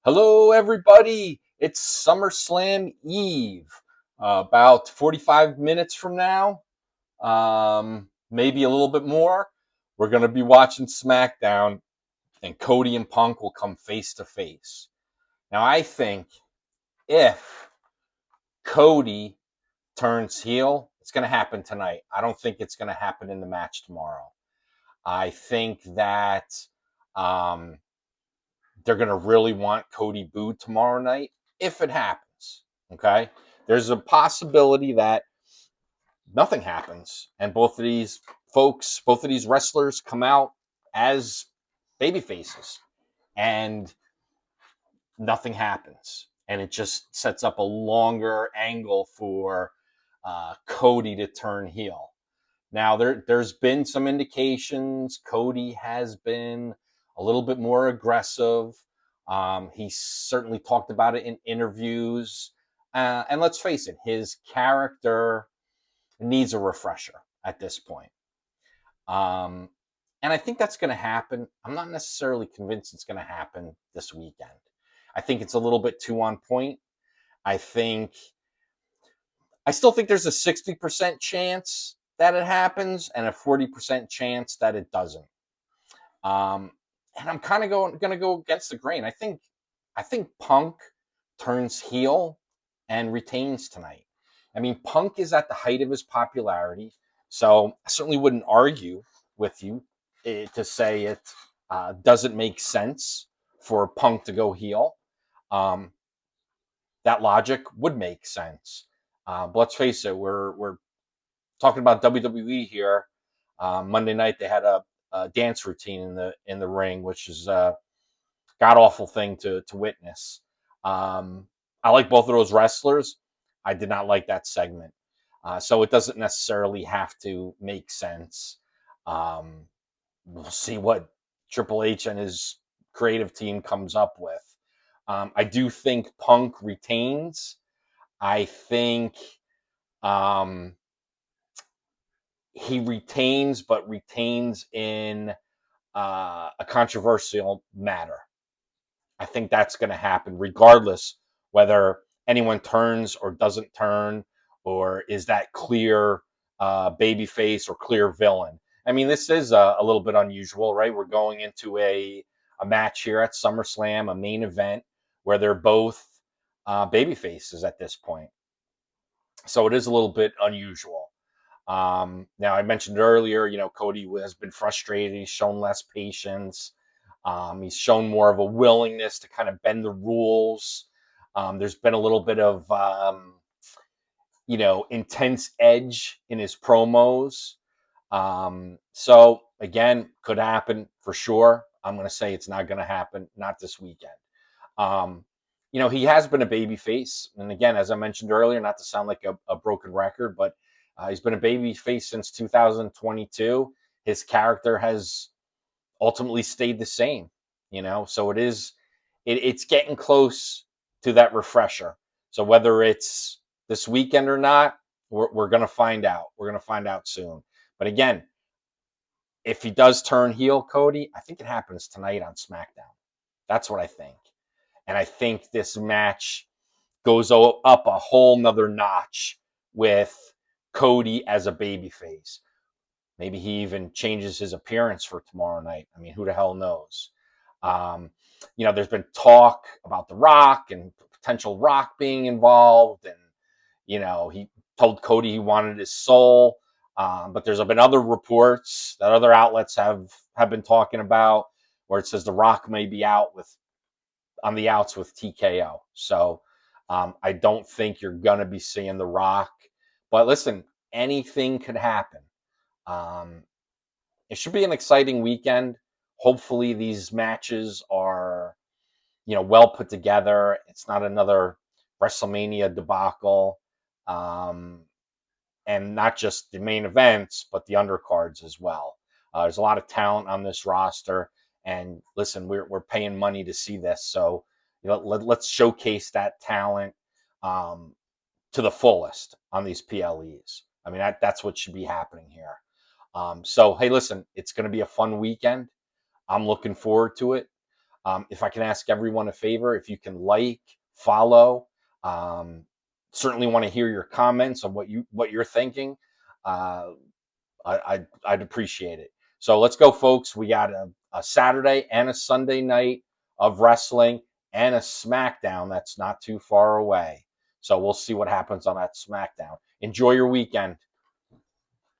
Hello, everybody. It's Summerslam Eve. About 45 minutes from now, maybe a little bit more, we're going to be watching SmackDown, and Cody and Punk will come face to face. Now, I think if Cody turns heel, it's going to happen tonight. I don't think it's going to happen in the match tomorrow. I think that um, they're going to really want Cody booed tomorrow night if it happens. Okay. There's a possibility that nothing happens and both of these wrestlers come out as baby faces and nothing happens. And it just sets up a longer angle for Cody to turn heel. Now, there's been some indications Cody has been a little bit more aggressive. He certainly talked about it in interviews. And let's face it, his character needs a refresher at this point. Um, and I think that's going to happen. I'm not necessarily convinced it's going to happen this weekend. I think it's a little bit too on point. I think I still think there's a 60% chance that it happens and a 40% chance that it doesn't. Um, and I'm kind of going to go against the grain. I think Punk turns heel and retains tonight. I mean, Punk is at the height of his popularity, so I certainly wouldn't argue with you to say it doesn't make sense for Punk to go heel. Um, that logic would make sense. But let's face it, we're talking about WWE here. Monday night they had a dance routine in the ring, which is a god awful thing to witness. I like both of those wrestlers. I did not like that segment, so it doesn't necessarily have to make sense. Um, we'll see what Triple H and his creative team comes up with. I do think Punk retains. I think um, he retains, but retains in a controversial matter. I think that's going to happen regardless whether anyone turns or doesn't turn, or is that clear baby face or clear villain. I mean, this is a little bit unusual, right? We're going into a match here at SummerSlam, a main event where they're both baby faces at this point. So it is a little bit unusual. Now, I mentioned earlier, Cody has been frustrated. He's shown less patience. He's shown more of a willingness to kind of bend the rules. There's been a little bit of, intense edge in his promos. So, again, could happen for sure. I'm going to say it's not going to happen, not this weekend. Um, he has been a baby face. And again, as I mentioned earlier, not to sound like a broken record, but he's been a baby face since 2022. His character has ultimately stayed the same, so it's getting close to that refresher. So whether it's this weekend or not, we're going to find out. We're going to find out soon. But again, if he does turn heel, Cody, I think it happens tonight on SmackDown. That's what I think. And I think this match goes up a whole nother notch with Cody as a babyface. Maybe he even changes his appearance for tomorrow night. I mean, who the hell knows? Um, there's been talk about The Rock and potential Rock being involved. And, he told Cody he wanted his soul. But there's been other reports that other outlets have been talking about where it says The Rock may be out on the outs with TKO. So I don't think you're going to be seeing The Rock. But listen, anything could happen. Um, it should be an exciting weekend. Hopefully, these matches are, well put together. It's not another WrestleMania debacle, um, and not just the main events, but the undercards as well. There's a lot of talent on this roster, and listen, we're paying money to see this, so let's showcase that talent um, to the fullest on these PLEs. I mean, that's what should be happening here. So, hey, listen, it's going to be a fun weekend. I'm looking forward to it. If I can ask everyone a favor, if you can like, follow, certainly want to hear your comments on what you're thinking. Uh, I'd appreciate it. So let's go, folks. We got a Saturday and a Sunday night of wrestling and a SmackDown that's not too far away. So we'll see what happens on that SmackDown. Enjoy your weekend.